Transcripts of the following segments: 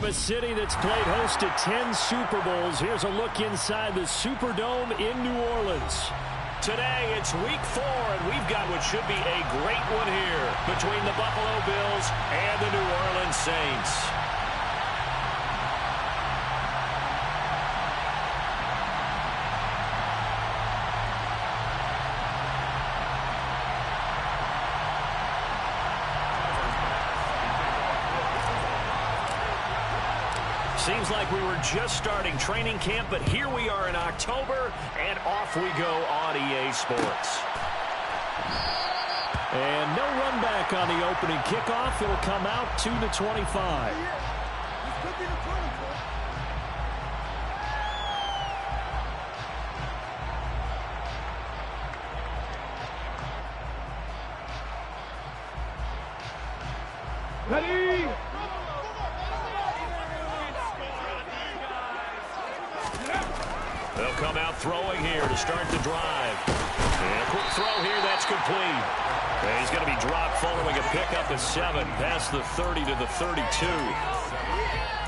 From a city that's played host to 10 Super Bowls, here's a look inside the Superdome in New Orleans. Today, it's week 4, and we've got what should be a great one here between the Buffalo Bills and the New Orleans Saints. Seems like we were just starting training camp, but here we are in October, and off we go on EA Sports. And no run back on the opening kickoff. It'll come out to the 25. Ready? They'll come out throwing here to start the drive. And a quick throw here, that's complete. And he's going to be dropped following a pickup of 7 past the 30 to the 32.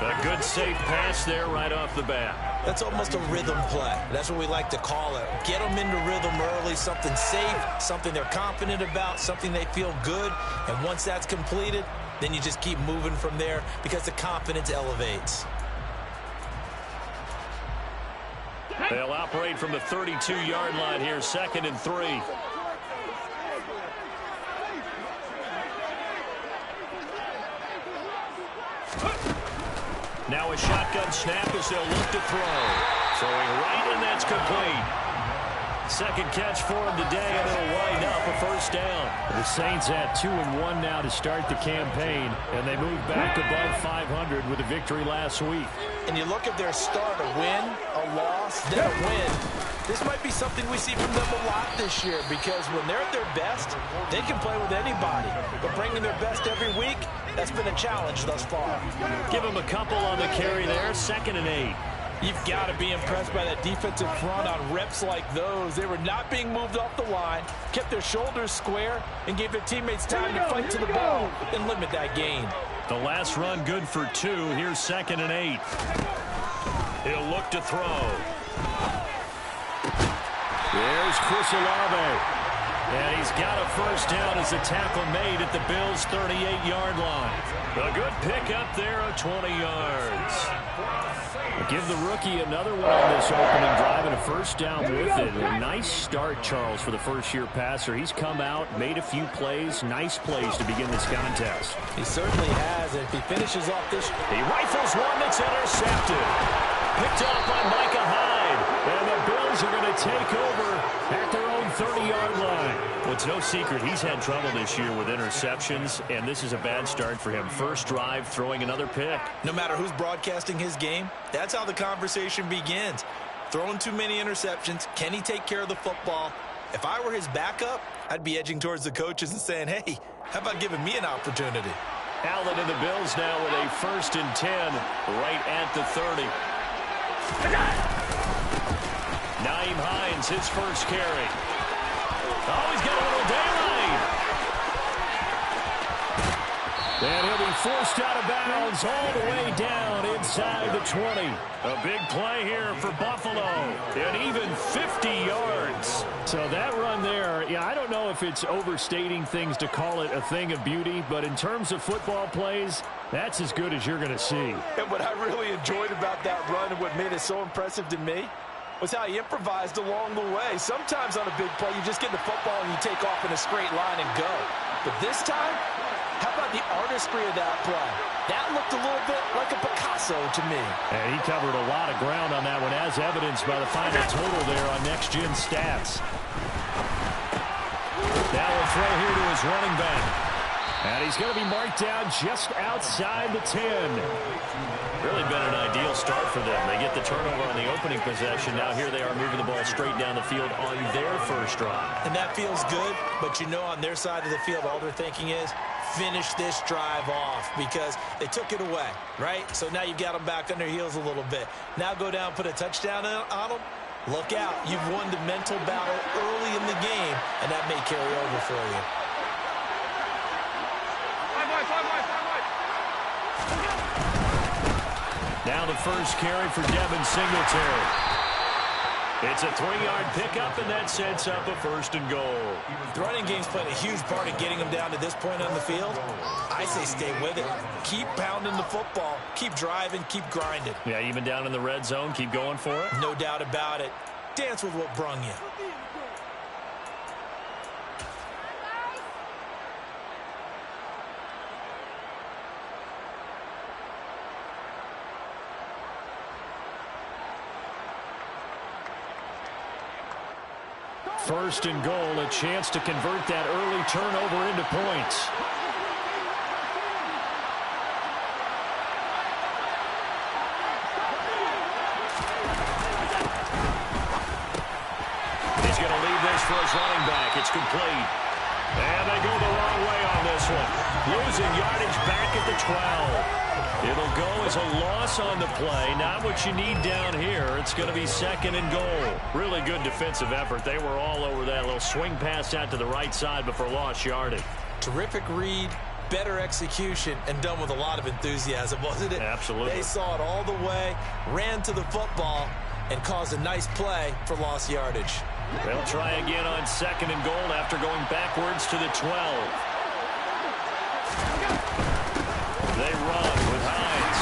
A good safe pass there right off the bat. That's almost a rhythm play. That's what we like to call it. Get them into rhythm early, something safe, something they're confident about, something they feel good. And once that's completed, then you just keep moving from there because the confidence elevates. They'll operate from the 32-yard line here, 2nd and 3. Now a shotgun snap as they'll look to throw. Throwing right, and that's complete. Second catch for him today, and it'll wind up a first down. The Saints at 2-1 now to start the campaign, and they move back above 500 with a victory last week. And you look at their start, a win, a loss, then a win. This might be something we see from them a lot this year because when they're at their best, they can play with anybody. But bringing their best every week, that's been a challenge thus far. Give them a couple on the carry there, 2nd and 8. You've got to be impressed by that defensive front on reps like those. They were not being moved off the line, kept their shoulders square, and gave their teammates time to fight to the ball and limit that gain. The last run good for 2. Here's 2nd and 8. He'll look to throw. There's Chris Olave. And he's got a first down as a tackle made at the Bills' 38-yard line. A good pickup there of 20 yards. Give the rookie another one on this opening drive and a first down with it. A nice start, Charles, for the first-year passer. He's come out, made a few plays, nice plays to begin this contest. He certainly has, and if he finishes off this... He rifles one that's intercepted. Picked up by Micah Hyde. And the Bills are going to take over at their own 30-yard line. Well, it's no secret he's had trouble this year with interceptions, and this is a bad start for him. First drive, throwing another pick. No matter who's broadcasting his game, that's how the conversation begins. Throwing too many interceptions, can he take care of the football? If I were his backup, I'd be edging towards the coaches and saying, hey, how about giving me an opportunity? Allen and the Bills now with a 1st and 10 right at the 30. Nyheim Hines, his first carry. Oh, he's got a little daylight. And he'll be forced out of bounds all the way down inside the 20. A big play here for Buffalo. And even 50 yards. So that run there, yeah, I don't know if it's overstating things to call it a thing of beauty, but in terms of football plays, that's as good as you're going to see. And what I really enjoyed about that run and what made it so impressive to me was how he improvised along the way. Sometimes on a big play, you just get the football and you take off in a straight line and go. But this time, how about the artistry of that play? That looked a little bit like a Picasso to me. And he covered a lot of ground on that one, as evidenced by the final total there on Next Gen Stats. Now a throw here to his running back. And he's going to be marked down just outside the 10. Really been an ideal start for them. They get the turnover on the opening possession. Now here they are moving the ball straight down the field on their first drive. And that feels good, but you know on their side of the field, all they're thinking is, finish this drive off because they took it away, right? So now you've got them back on their heels a little bit. Now go down, put a touchdown on them. Look out. You've won the mental battle early in the game, and that may carry over for you. Now the first carry for Devin Singletary. It's a 3-yard pickup, and that sets up a first and goal. The running game's played a huge part in getting him down to this point on the field. I say stay with it. Keep pounding the football. Keep driving. Keep grinding. Yeah, even down in the red zone, keep going for it. No doubt about it. Dance with what brung you. First and goal, a chance to convert that early turnover into points. He's going to leave this for his running back. It's complete. And they go the wrong way on this one. Losing yardage back at the 12. It'll go as a loss on the play. Not what you need down here. It's going to be second and goal. Really good defensive effort. They were all over that little swing pass out to the right side before lost yardage. Terrific read, better execution, and done with a lot of enthusiasm, wasn't it? Absolutely. They saw it all the way, ran to the football, and caused a nice play for lost yardage. They'll try again on second and goal after going backwards to the 12. They run with Hines,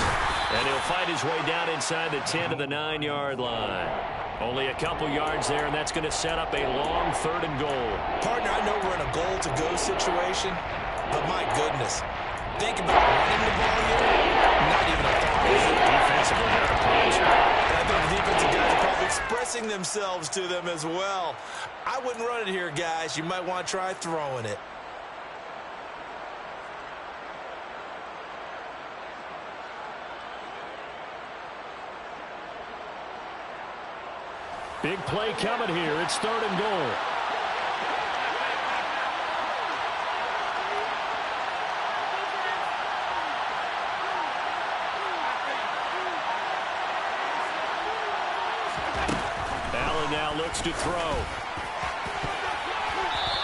and he'll fight his way down inside the 10 to the 9-yard line. Only a couple yards there, and that's going to set up a long third and goal. Partner, I know we're in a goal-to-go situation, but my goodness, think about running the ball here. Not even a thought. Defensively, they're approaching. I think the defensive guys are probably expressing themselves to them as well. I wouldn't run it here, guys. You might want to try throwing it. Big play coming here. It's third and goal. Allen now looks to throw.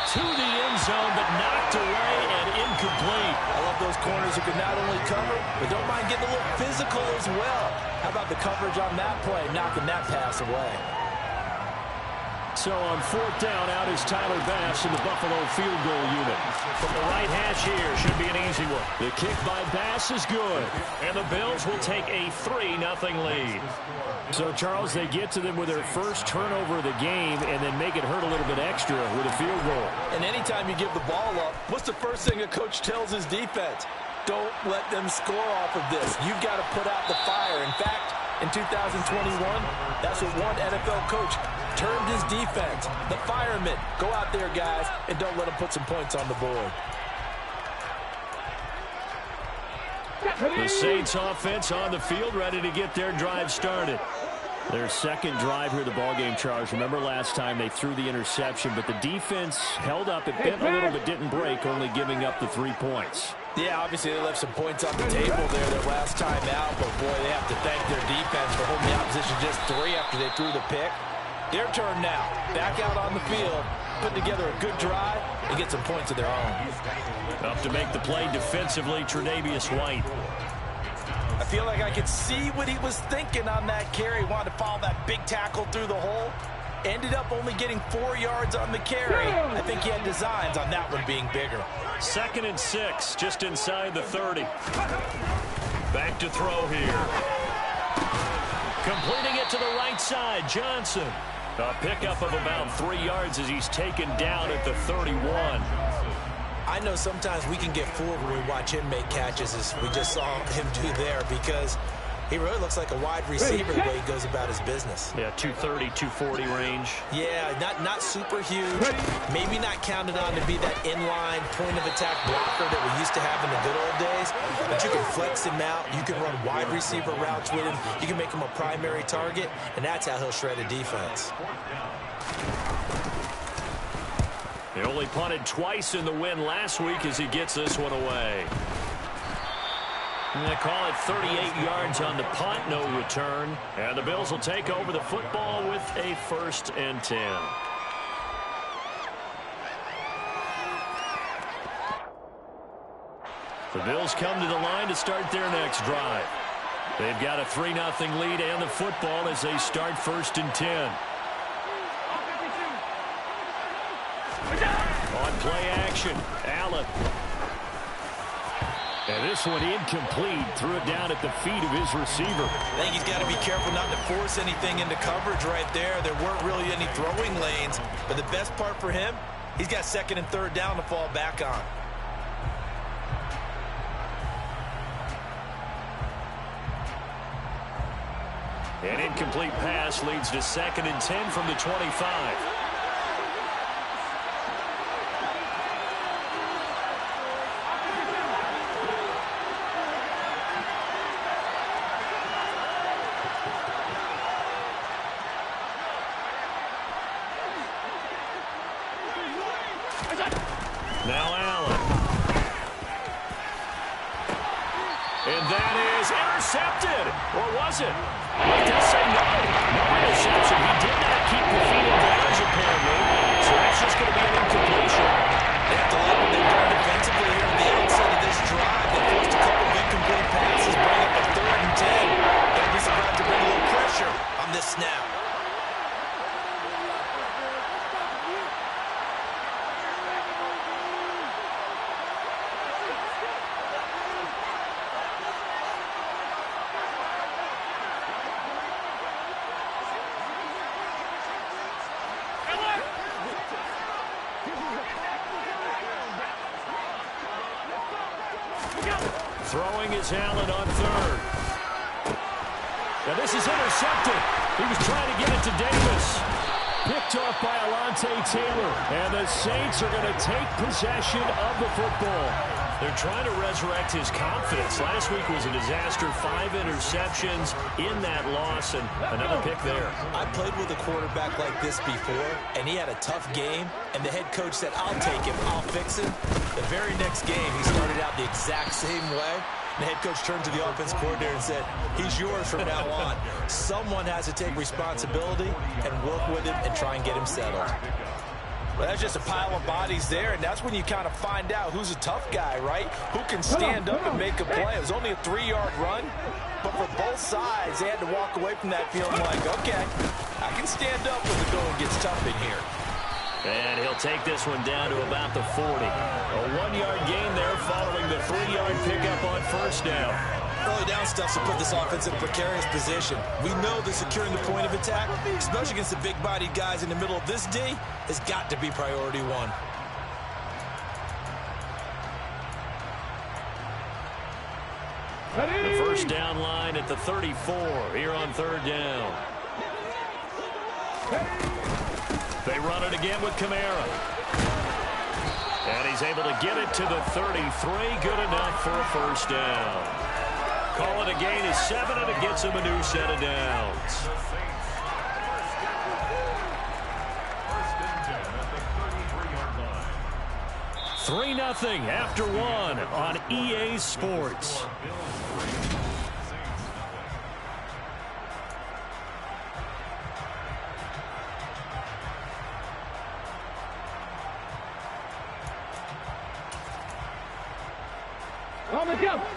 To the end zone, but knocked away and incomplete. I love those corners who can not only cover, but don't mind getting a little physical as well. How about the coverage on that play, knocking that pass away? So on fourth down, out is Tyler Bass in the Buffalo field goal unit. From the right hash here, should be an easy one. The kick by Bass is good. And the Bills will take a 3-0 lead. So, Charles, they get to them with their first turnover of the game and then make it hurt a little bit extra with a field goal. And anytime you give the ball up, what's the first thing a coach tells his defense? Don't let them score off of this. You've got to put out the fire. In fact, in 2021, that's what one NFL coach termed his defense. The firemen. Go out there, guys, and don't let them put some points on the board. The Saints offense on the field, ready to get their drive started. Their second drive here of the ballgame, Charles. Remember last time they threw the interception, but the defense held up. It bent a little but didn't break, only giving up the 3 points. Yeah, obviously they left some points on the table there their last time out, but boy, they have to thank their defense for holding the opposition just 3 after they threw the pick. Their turn now. Back out on the field, put together a good drive, and get some points of their own. Up to make the play defensively, Tre'Davious White. I feel like I could see what he was thinking on that carry. Wanted to follow that big tackle through the hole. Ended up only getting 4 yards on the carry. I think he had designs on that one being bigger. 2nd and 6, just inside the 30. Back to throw here. Completing it to the right side, Johnson. A pickup of about 3 yards as he's taken down at the 31. I know sometimes we can get fooled when we watch him make catches, as we just saw him do there, because he really looks like a wide receiver the way he goes about his business. Yeah, 230, 240 range. Yeah, not super huge. Maybe not counted on to be that inline point-of-attack blocker that we used to have in the good old days. But you can flex him out. You can run wide receiver routes with him. You can make him a primary target, and that's how he'll shred a defense. He only punted twice in the win last week as he gets this one away. And they call it 38 yards on the punt, no return. And the Bills will take over the football with a 1st and 10. The Bills come to the line to start their next drive. They've got a 3-0 lead and the football as they start 1st and 10. On play action, Allen. And this one incomplete. Threw it down at the feet of his receiver. I think he's got to be careful not to force anything into coverage right there. There weren't really any throwing lanes. But the best part for him, he's got 2nd and 3rd down to fall back on. An incomplete pass leads to 2nd and 10 from the 25. Now Allen. And that is intercepted. Or was it? I did say no. No interception. He did not keep the feet in bounds, apparently. So that's just going to be an incompletion. They have to like what they've done defensively here at the outset of this drive. They forced a couple of incomplete passes, bring up a 3rd and 10. Don't be surprised to bring a little pressure on this snap. Throwing is Allen on 3rd. Now this is intercepted. He was trying to get it to Davis. Picked off by Alontae Taylor. And the Saints are going to take possession of the football. They're trying to resurrect his confidence. Last week was a disaster. 5 interceptions in that loss, and another pick there. I played with a quarterback like this before, and he had a tough game, and the head coach said, I'll take him, I'll fix him. The very next game, he started out the exact same way. The head coach turned to the offense coordinator and said, he's yours from now on. Someone has to take responsibility and work with him and try and get him settled. Well, that's just a pile of bodies there, and that's when you kind of find out who's a tough guy, right? Who can stand up and make a play. It was only a 3-yard run, but for both sides, they had to walk away from that feeling like, okay, I can stand up when the going gets tough in here. And he'll take this one down to about the 40. A 1-yard gain there following the 3-yard pickup on 1st down. Early down stuff to put this offense in a precarious position. We know that securing the point of attack, especially against the big-bodied guys in the middle of this D, has got to be priority 1. The 1st down line at the 34 here on 3rd down. They run it again with Kamara. And he's able to get it to the 33. Good enough for a 1st down. Call it a gain of 7, and it gets him a new set of downs. Three 3-0 after 1 on EA Sports.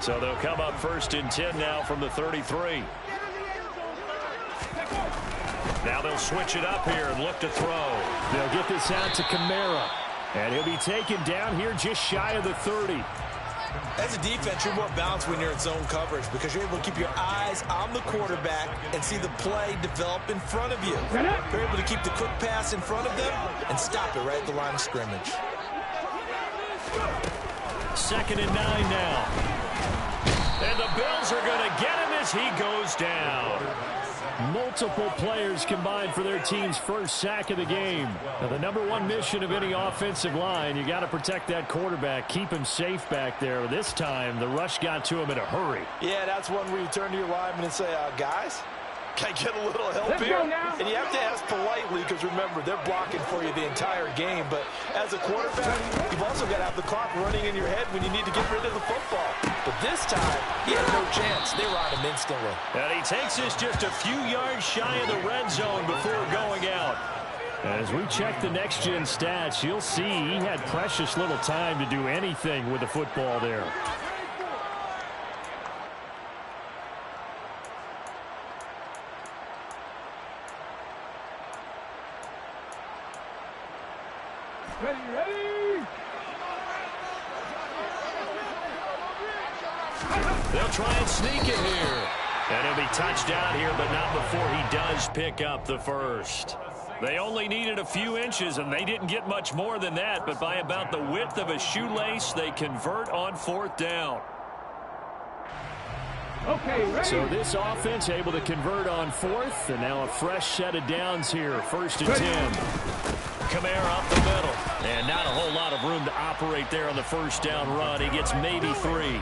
So they'll come up 1st and 10 now from the 33. Now they'll switch it up here and look to throw. They'll get this out to Kamara. And he'll be taken down here just shy of the 30. As a defense, you're more balanced when you're in zone coverage because you're able to keep your eyes on the quarterback and see the play develop in front of you. You're able to keep the quick pass in front of them and stop it right at the line of scrimmage. 2nd and 9 now. And the Bills are going to get him as he goes down. Multiple players combined for their team's first sack of the game. Now, the #1 mission of any offensive line, you got to protect that quarterback, keep him safe back there. This time, the rush got to him in a hurry. Yeah, that's one where you turn to your lineman and say, guys, can I get a little help here? And you have to ask politely because, remember, they're blocking for you the entire game. But as a quarterback, you've also got to have the clock running in your head when you need to get rid of the football. But this time, he had no chance. They were on him instantly. And he takes us just a few yards shy of the red zone before going out. As we check the next-gen stats, you'll see he had precious little time to do anything with the football there. They'll try and sneak it here. And he'll be touched down here, but not before he does pick up the first. They only needed a few inches, and they didn't get much more than that. But by about the width of a shoelace, they convert on 4th down. Okay, ready. So this offense able to convert on 4th, and now a fresh set of downs here. 1st and 10. Kamara up the middle. And not a whole lot of room to operate there on the 1st down run. He gets maybe 3.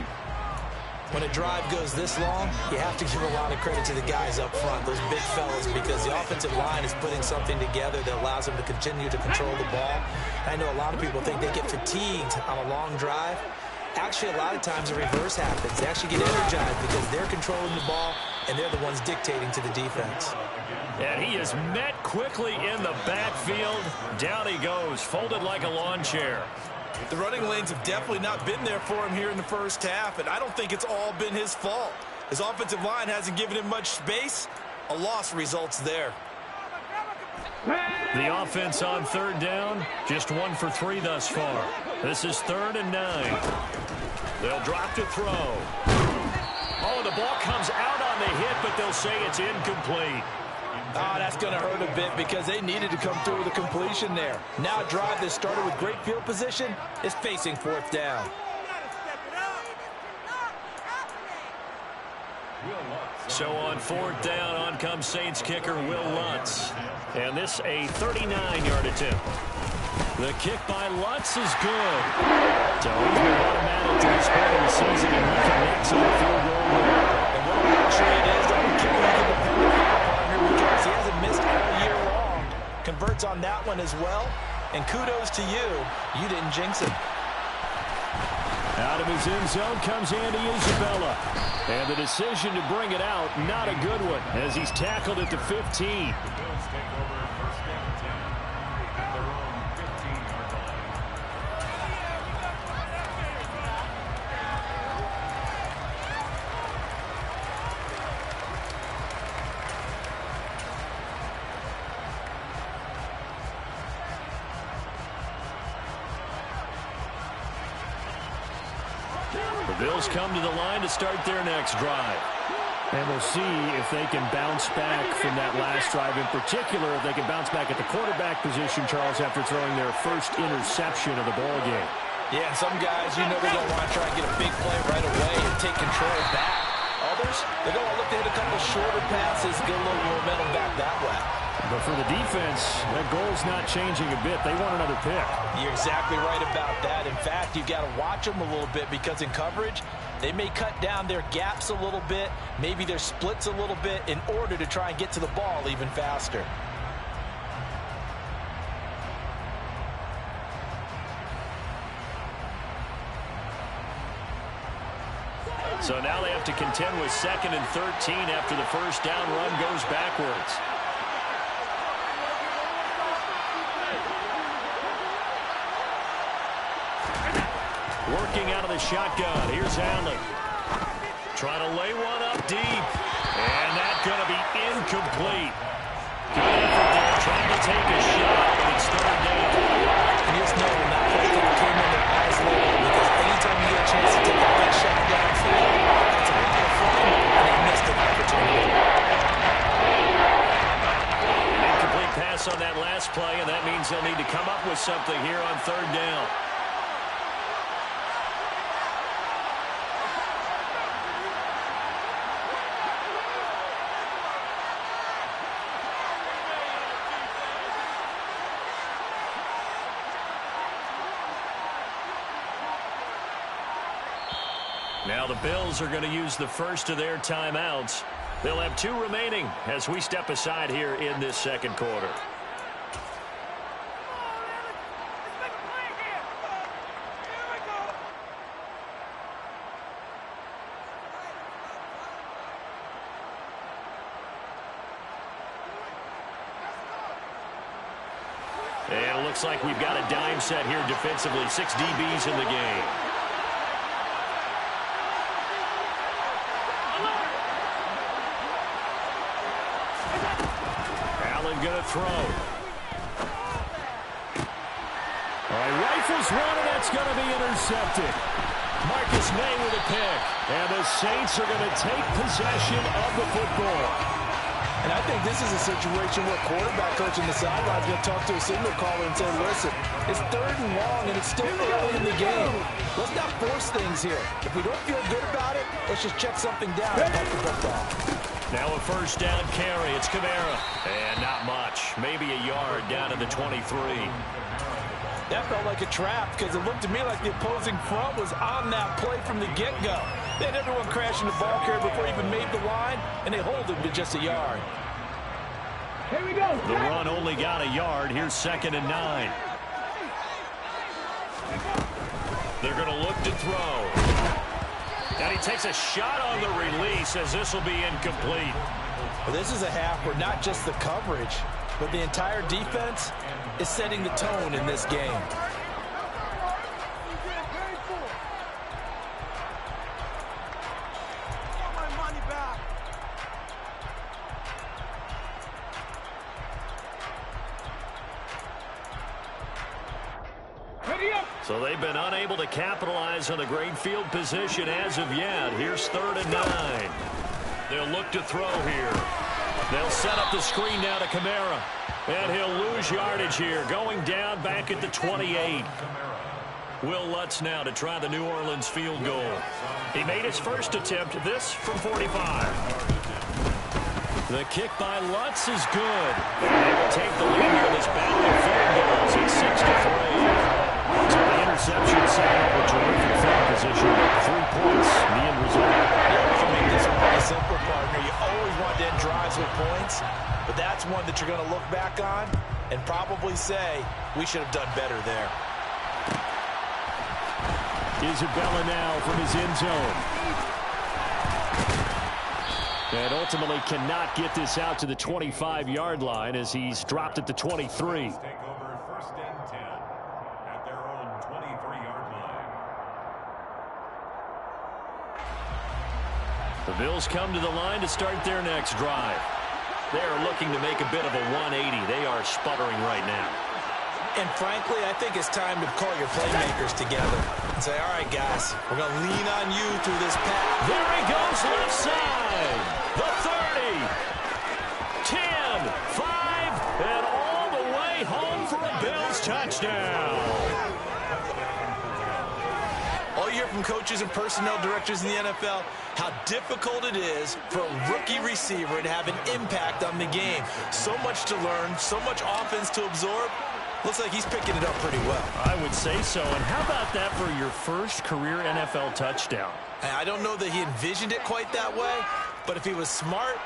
When a drive goes this long, you have to give a lot of credit to the guys up front, those big fellas, because the offensive line is putting something together that allows them to continue to control the ball. I know a lot of people think they get fatigued on a long drive. Actually, a lot of times the reverse happens. They actually get energized because they're controlling the ball, and they're the ones dictating to the defense. And he is met quickly in the backfield. Down he goes, folded like a lawn chair. The running lanes have definitely not been there for him here in the first half, and I don't think it's all been his fault. His offensive line hasn't given him much space. A loss results there. The offense on 3rd down, just 1 for 3 thus far. This is 3rd and 9. They'll drop to throw. Oh, the ball comes out on the hit, but they'll say it's incomplete. That's going to hurt a bit because they needed to come through with a completion there. Now a drive that started with great field position is facing 4th down. So on 4th down, on comes Saints kicker Will Lutz. And this a 39-yard attempt. The kick by Lutz is good. So he's been automatic to this point of the season, and he connects on the field goal there. And what a luxury it is that kicker you can depend upon here because he hasn't missed all year long. Converts on that one as well. And kudos to you. You didn't jinx him. Out of his end zone comes Andy Isabella. And the decision to bring it out, not a good one, as he's tackled at the 15. The Bills come to the line to start their next drive. And we'll see if they can bounce back from that last drive. In particular, if they can bounce back at the quarterback position, Charles, after throwing their first interception of the ball game. Yeah, some guys, you know they're going to want to try and get a big play right away and take control back. Others, they're going to look to hit a couple shorter passes, get a little momentum back that way. But for the defense, that goal's not changing a bit. They want another pick. You're exactly right about that. In fact, you've got to watch them a little bit because in coverage, they may cut down their gaps a little bit, maybe their splits a little bit in order to try and get to the ball even faster. So now they have to contend with 2nd and 13 after the first down run goes backwards. Working out of the shotgun. Here's Allen. Trying to lay one up deep. And that's going to be incomplete. Good effort there. Trying to take a shot, but it's 3rd down. And just know when that play came in their eyes low, because anytime you get a chance to take a big shot downfield, it's a lot of fun, and they missed an opportunity. An incomplete pass on that last play, and that means they'll need to come up with something here on 3rd down. Now the Bills are going to use the first of their timeouts. They'll have 2 remaining as we step aside here in this 2nd quarter. And it looks like we've got a dime set here defensively. 6 DBs in the game. Going to throw. All right, rifles one, and that's going to be intercepted. Marcus May with a pick. And the Saints are going to take possession of the football. And I think this is a situation where quarterback coach in the sideline is going to talk to a signal caller and say, listen, it's 3rd and long, and it's still early in the game. Let's not force things here. If we don't feel good about it, let's just check something down and punt the football. Now a first down carry. It's Kamara. And not much. Maybe a yard down to the 23. That felt like a trap because it looked to me like the opposing front was on that play from the get-go. They had everyone crashing the ball carrier before he even made the line, and they hold him to just a yard. Here we go. The run only got a yard. Here's 2nd and 9. They're going to look to throw. And he takes a shot on the release as this will be incomplete. Well, this is a half where not just the coverage, but the entire defense is setting the tone in this game. So they've been unable to capitalize on a great field position as of yet. Here's 3rd and 9. They'll look to throw here. They'll set up the screen now to Kamara. And he'll lose yardage here, going down back at the 28. Will Lutz now to try the New Orleans field goal. He made his first attempt, this from 45. The kick by Lutz is good. And they will take the lead here in this battle of field goals. It's 6-3. So the interception set up a terrific field position. 3 points, the end result. To make this one pretty simple, partner, you always want to end drives with points, but that's one that you're going to look back on and probably say, we should have done better there. Isabella now from his end zone. And ultimately cannot get this out to the 25-yard line as he's dropped at the 23. The Bills come to the line to start their next drive. They are looking to make a bit of a 180. They are sputtering right now. And frankly, I think it's time to call your playmakers together and say, all right, guys, we're going to lean on you through this pass. There he goes left side. The 30, 10, 5, and all the way home for a Bills touchdown. All you hear from coaches and personnel directors in the NFL, how difficult it is for a rookie receiver to have an impact on the game. So much to learn, so much offense to absorb. Looks like he's picking it up pretty well. I would say so. And how about that for your first career NFL touchdown? I don't know that he envisioned it quite that way, but if he was smart,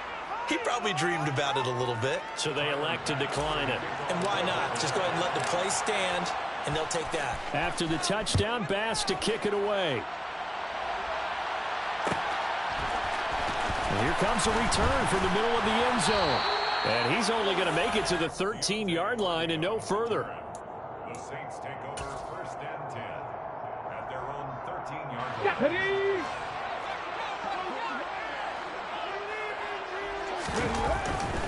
he probably dreamed about it a little bit. So they elect to decline it. And why not? Just go ahead and let the play stand, and they'll take that. After the touchdown, Bass to kick it away. And here comes a return from the middle of the end zone. And he's only going to make it to the 13-yard line and no further. The Saints take over 1st and 10 at their own 13-yard line.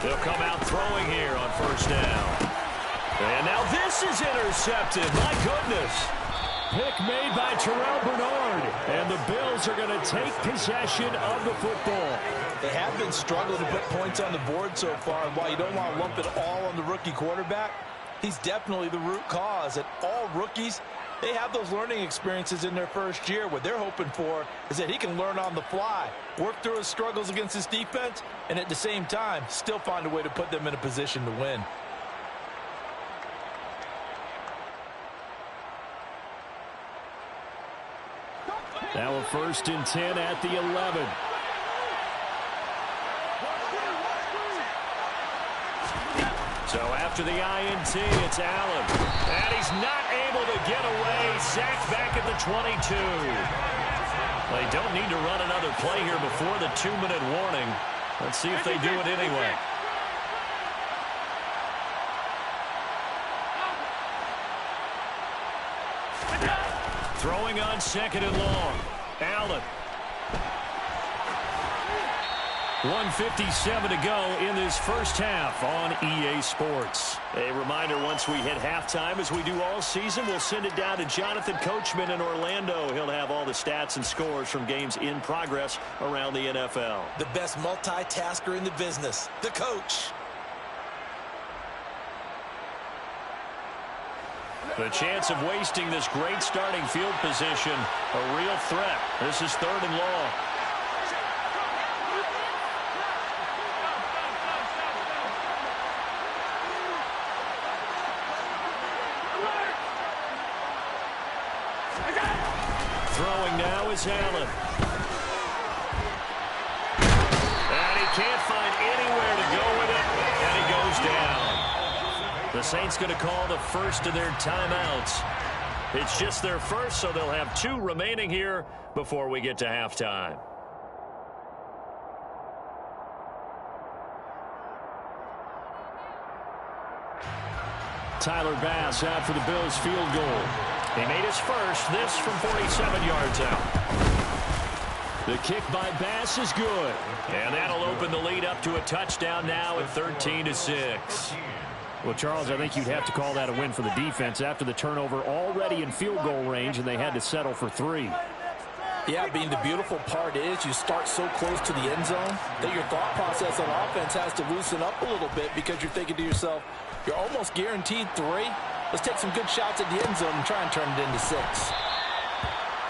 They'll come out throwing here on 1st down. And now this is intercepted. My goodness. Pick made by Terrell Bernard. And the Bills are going to take possession of the football. They have been struggling to put points on the board so far. And while you don't want to lump it all on the rookie quarterback, he's definitely the root cause. And all rookies, they have those learning experiences in their first year. What they're hoping for is that he can learn on the fly, work through his struggles against his defense, and at the same time, still find a way to put them in a position to win. Now a 1st and 10 at the 11. So after the INT, it's Allen. And he's not able to get away. Sacked back at the 22. They don't need to run another play here before the 2-minute warning. Let's see if they do it anyway. Throwing on 2nd and long. Allen. 1:57 to go in this first half on EA Sports. A reminder, once we hit halftime, as we do all season, we'll send it down to Jonathan Coachman in Orlando. He'll have all the stats and scores from games in progress around the NFL. The best multitasker in the business, the coach. The chance of wasting this great starting field position, a real threat. This is 3rd and long. Throwing now is Allen. And he can't find anywhere to go with it, and he goes down. The Saints going to call the first of their timeouts. It's just their first, so they'll have 2 remaining here before we get to halftime. Tyler Bass out for the Bills field goal. He made his first, this from 47 yards out. The kick by Bass is good. And that'll open the lead up to a touchdown now at 13-6. Well, Charles, I think you'd have to call that a win for the defense after the turnover already in field goal range, and they had to settle for 3. Yeah, being the beautiful part is you start so close to the end zone that your thought process on offense has to loosen up a little bit because you're thinking to yourself, you're almost guaranteed 3. Let's take some good shots at the end zone and try and turn it into 6.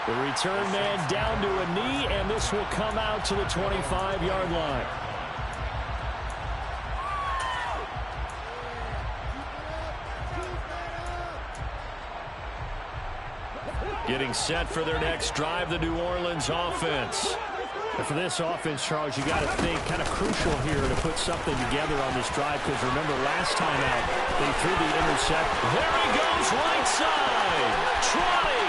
The return man down to a knee, and this will come out to the 25-yard line. Getting set for their next drive, the New Orleans offense. And for this offense, Charles, you got to think kind of crucial here to put something together on this drive, because remember last time out, they threw the intercept. There he goes, right side. Trotty.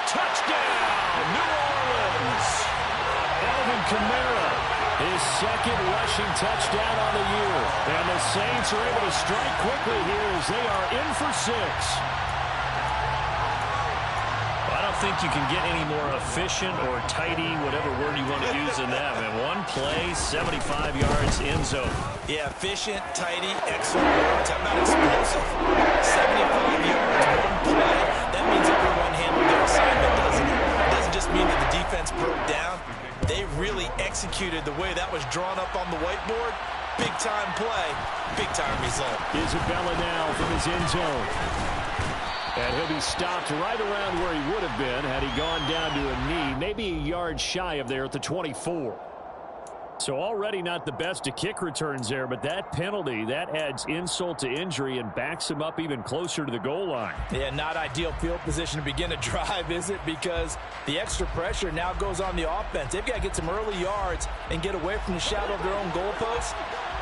Touchdown, New Orleans. Alvin Kamara, his second rushing touchdown on the year. And the Saints are able to strike quickly here as they are in for 6. I don't think you can get any more efficient or tidy, whatever word you want to use in that. Man, one play, 75 yards, end zone. Yeah, efficient, tidy, excellent yards. How about explosive? 75 yards, one play. That means everyone handled their assignment, doesn't it? It doesn't just mean that the defense broke down. They really executed the way that was drawn up on the whiteboard. Big-time play, big-time result. Isabella now from his end zone. And he'll be stopped right around where he would have been had he gone down to a knee, maybe a yard shy of there at the 24. So already not the best of kick returns there, but that penalty, that adds insult to injury and backs him up even closer to the goal line. Yeah, not ideal field position to begin a drive, is it? Because the extra pressure now goes on the offense. They've got to get some early yards and get away from the shadow of their own goalposts.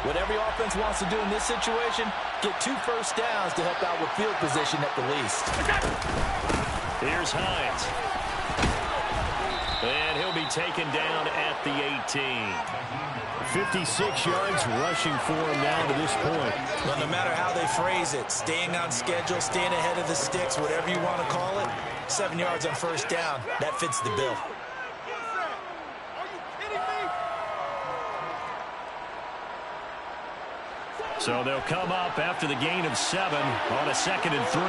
What every offense wants to do in this situation, get 2 first downs to help out with field position at the least. Here's Hines. And he'll be taken down at the 18. 56 yards rushing for him now to this point. Well, no matter how they phrase it, staying on schedule, staying ahead of the sticks, whatever you want to call it, 7 yards on first down, that fits the bill. So they'll come up after the gain of 7 on a 2nd and 3.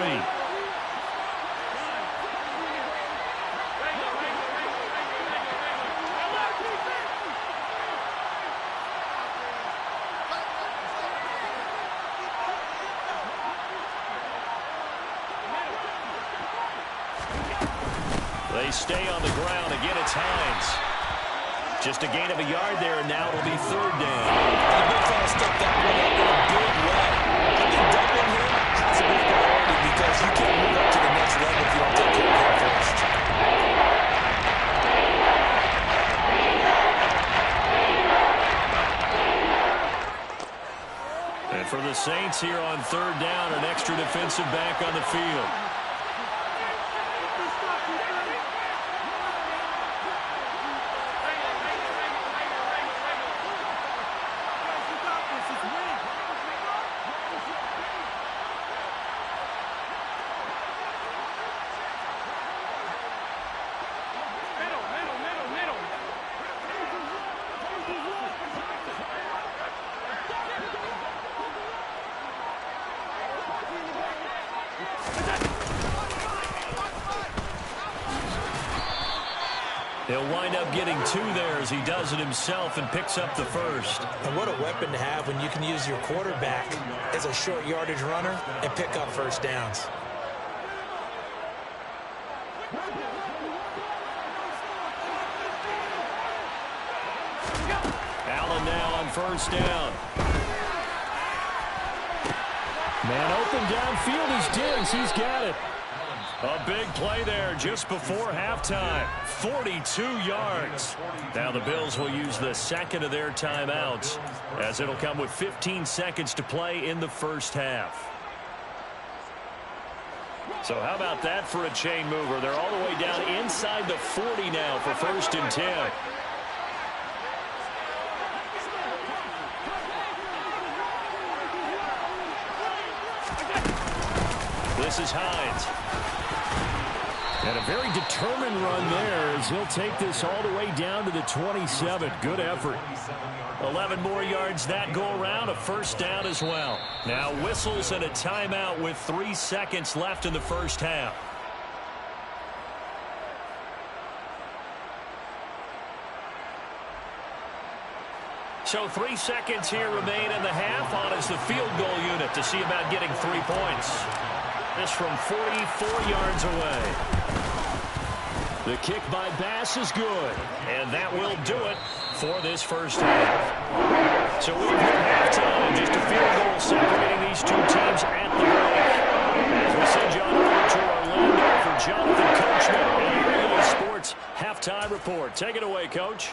They stay on the ground. Again, it's Hines. Just a gain of a yard there, and now it'll be 3rd down. The big fella stepped that one up in a big way. I think doubling him has a big priority because you can't move up to the next level if you don't take care of him first. And for the Saints here on 3rd down, an extra defensive back on the field. He'll wind up getting 2 there as he does it himself and picks up the first. And what a weapon to have when you can use your quarterback as a short yardage runner and pick up first downs. Allen now on first down. Man open downfield is Diggs. He's got it. A big play there just before halftime. 42 yards. Now the Bills will use the second of their timeouts as it'll come with 15 seconds to play in the first half. So how about that for a chain mover? They're all the way down inside the 40 now for 1st and 10. This is Hines. And a very determined run there as he'll take this all the way down to the 27. Good effort. 11 more yards that go around, a first down as well. Now whistles and a timeout with 3 seconds left in the first half. So 3 seconds here remain in the half. On is the field goal unit to see about getting 3 points. This from 44 yards away. The kick by Bass is good. And that will do it for this first half. So we've hit halftime. Just a field goal separating these two teams at the break. As we send you on over to Orlando for Jonathan Coachman and Rio Sports Halftime Report. Take it away, Coach.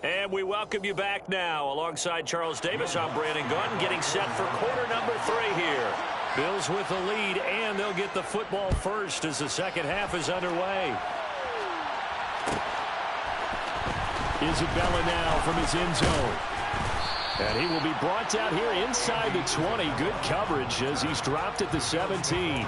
And we welcome you back now. Alongside Charles Davis, I'm Brandon Gaudin, getting set for quarter number 3 here. Bills with the lead, and they'll get the football first as the second half is underway. Isabella now from his end zone. And he will be brought down here inside the 20. Good coverage as he's dropped at the 17.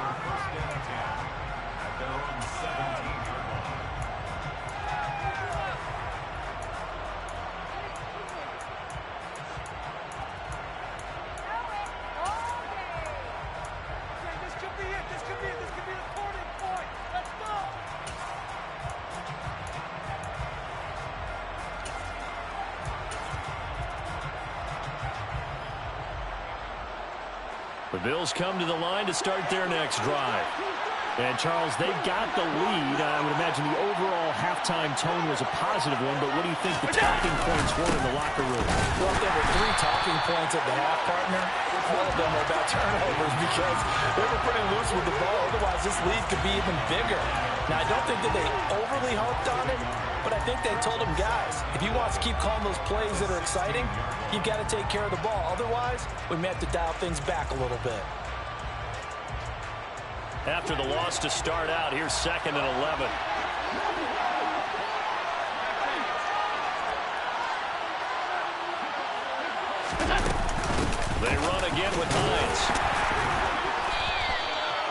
The Bills come to the line to start their next drive. And, Charles, they've got the lead. I would imagine the overall halftime tone was a positive one, but what do you think the talking points were in the locker room? Well, there were 3 talking points at the half, partner. All of them were about turnovers because they were pretty loose with the ball. Otherwise, this lead could be even bigger. Now, I don't think that they overly harped on it, but I think they told them, guys, if you want to keep calling those plays that are exciting, you've got to take care of the ball. Otherwise, we may have to dial things back a little bit. After the loss to start out, here's 2nd and 11. They run again with Hines.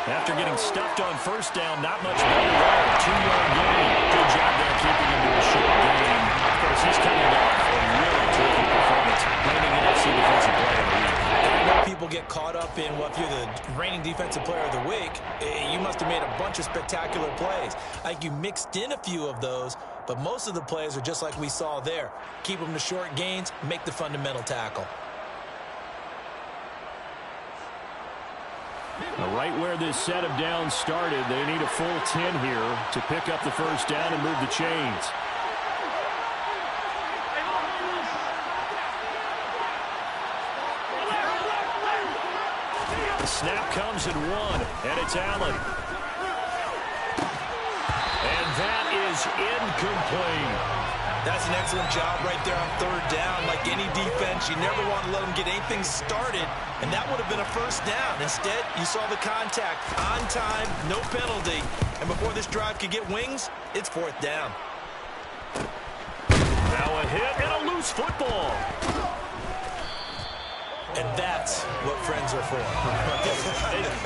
After getting stuffed on first down, not much better there. 2-yard gain. Good job there keeping him to a short gain. Of course, he's coming off a really terrific performance. Reigning NFC Defensive Player of the Week. I know people get caught up in, well, if you're the reigning Defensive Player of the Week, you must have made a bunch of spectacular plays. Like you mixed in a few of those, but most of the plays are just like we saw there. Keep them to short gains, make the fundamental tackle. Right where this set of downs started, they need a full 10 here to pick up the first down and move the chains. The snap comes at 1, and it's Allen. And that is incomplete. That's an excellent job right there on 3rd down. Like any defense, you never want to let them get anything started, and that would have been a first down. Instead, you saw the contact on time, no penalty, and before this drive could get wings, it's 4th down. Now a hit and a loose football. And that's what friends are for.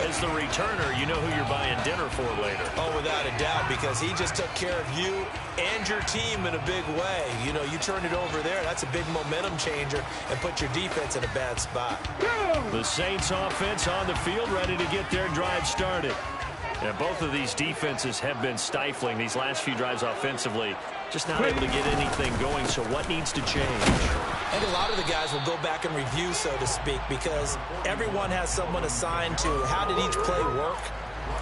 As the returner, you know who you're buying dinner for later. Oh, without a doubt, because he just took care of you and your team in a big way. You know, you turn it over there, that's a big momentum changer and put your defense in a bad spot. The Saints offense on the field, ready to get their drive started. Yeah, both of these defenses have been stifling these last few drives offensively. Just not able to get anything going, so what needs to change? And a lot of the guys will go back and review, so to speak, because everyone has someone assigned to how did each play work.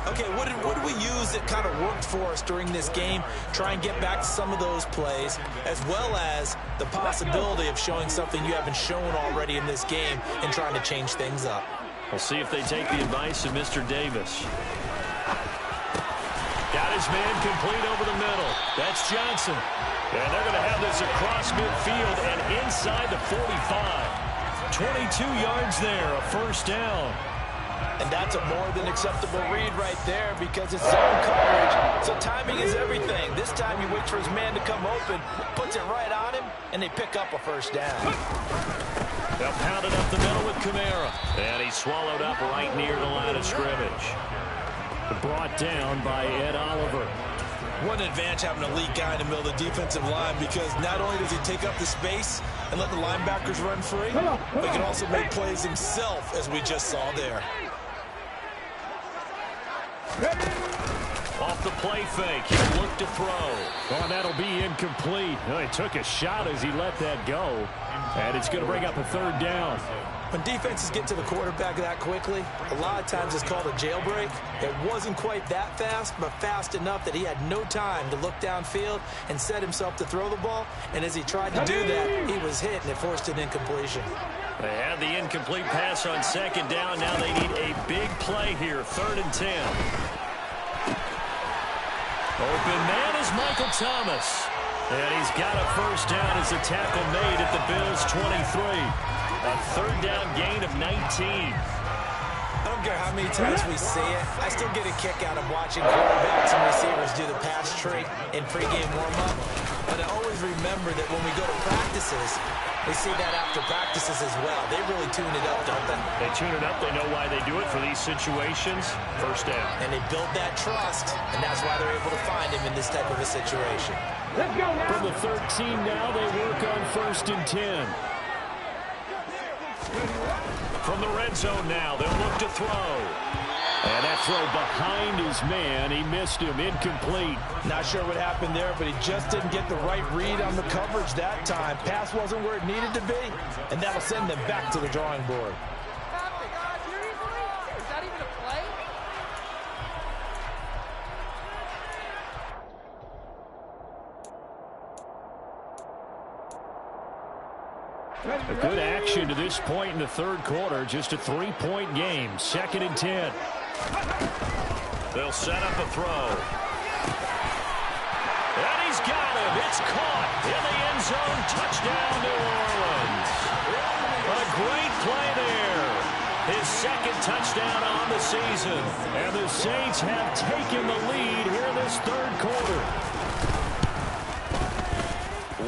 Okay, what did we use that kind of worked for us during this game? Try and get back to some of those plays, as well as the possibility of showing something you haven't shown already in this game and trying to change things up. We'll see if they take the advice of Mr. Davis. Got his man complete over the middle. That's Johnson. And they're going to have this across midfield and inside the 45. 22 yards there, a first down. And that's a more than acceptable read right there because it's zone coverage. So timing is everything. This time he waits for his man to come open, puts it right on him, and they pick up a first down. They'll pound it up the middle with Kamara. And he's swallowed up right near the line of scrimmage. Brought down by Ed Oliver. One advantage having an elite guy in the middle of the defensive line because not only does he take up the space and let the linebackers run free, but he can also make plays himself, as we just saw there. Off the play fake, he'll look to throw. Oh, that'll be incomplete. Well, he took a shot as he let that go, and it's going to bring up a third down. When defenses get to the quarterback that quickly, a lot of times it's called a jailbreak. It wasn't quite that fast, but fast enough that he had no time to look downfield and set himself to throw the ball. And as he tried to do that, he was hit, and it forced an incompletion. They had the incomplete pass on second down. Now they need a big play here, 3rd and 10. Open man is Michael Thomas. And he's got a first down as a tackle made at the Bills' 23. A 3rd down gain of 19. I don't care how many times we see it. I still get a kick out of watching quarterbacks and receivers do the pass tree in pregame warm-up. But I always remember that when we go to practices, we see that after practices as well. They really tune it up, don't they? They tune it up. They know why they do it for these situations. First down. And they build that trust, and that's why they're able to find him in this type of a situation. From the 13 now, they work on 1st and 10. From the red zone now, they'll look to throw. And that throw behind his man. He missed him. Incomplete. Not sure what happened there, but he just didn't get the right read on the coverage that time. Pass wasn't where it needed to be, and that'll send them back to the drawing board. Is that even a play? A good action to this point in the 3rd quarter. Just a 3-point game. 2nd and 10. They'll set up a throw. And he's got him. It's caught in the end zone. Touchdown, New Orleans. A great play there. His 2nd touchdown on the season. And the Saints have taken the lead here in this 3rd quarter.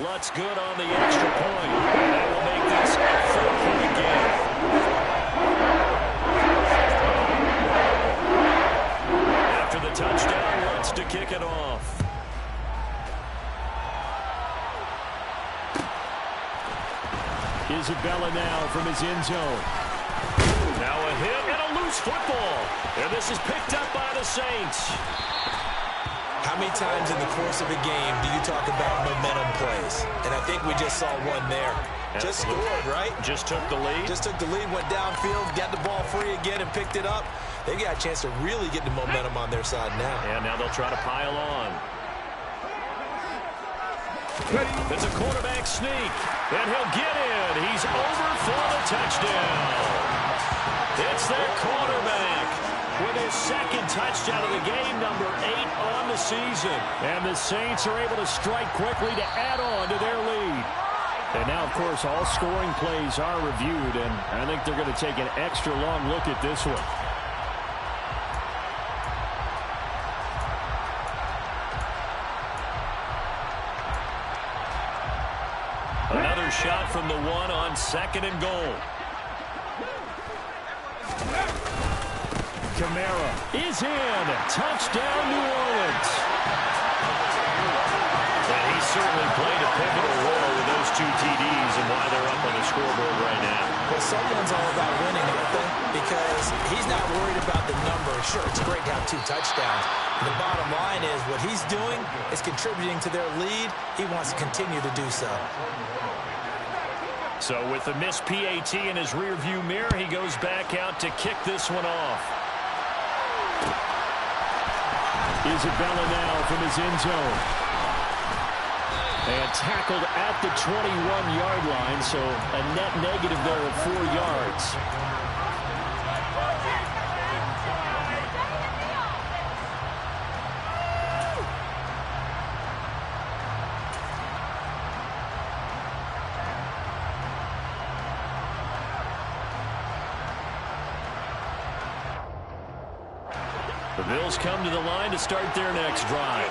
Lutz good on the extra point. That will make this a 4-point game. After the touchdown, Lutz to kick it off. Isabella now from his end zone. Now a hit and a loose football. And this is picked up by the Saints. How many times in the course of a game do you talk about momentum plays? And I think we just saw one there. Just scored, right? Just took the lead. Just took the lead, went downfield, got the ball free again, and picked it up. They got a chance to really get the momentum on their side now. And now they'll try to pile on. It's a quarterback sneak, and he'll get in. He's over for the touchdown. It's their quarterback with his 2nd touchdown of the game, number 8 on the season. And the Saints are able to strike quickly to add on to their lead. And now, of course, all scoring plays are reviewed, and I think they're going to take an extra long look at this one. Another shot from the 1 on 2nd and goal. Kamara is in. Touchdown, New Orleans. And he certainly played a pivotal role with those 2 TDs and why they're up on the scoreboard right now. Well, someone's all about winning, don't they? Because he's not worried about the number. Sure, it's great to have 2 touchdowns. The bottom line is what he's doing is contributing to their lead. He wants to continue to do so. So with the missed PAT in his rearview mirror, he goes back out to kick this one off. Isabella now from his end zone. And tackled at the 21-yard line, so a net negative there of 4 yards. The Bills come to the line to start their next drive.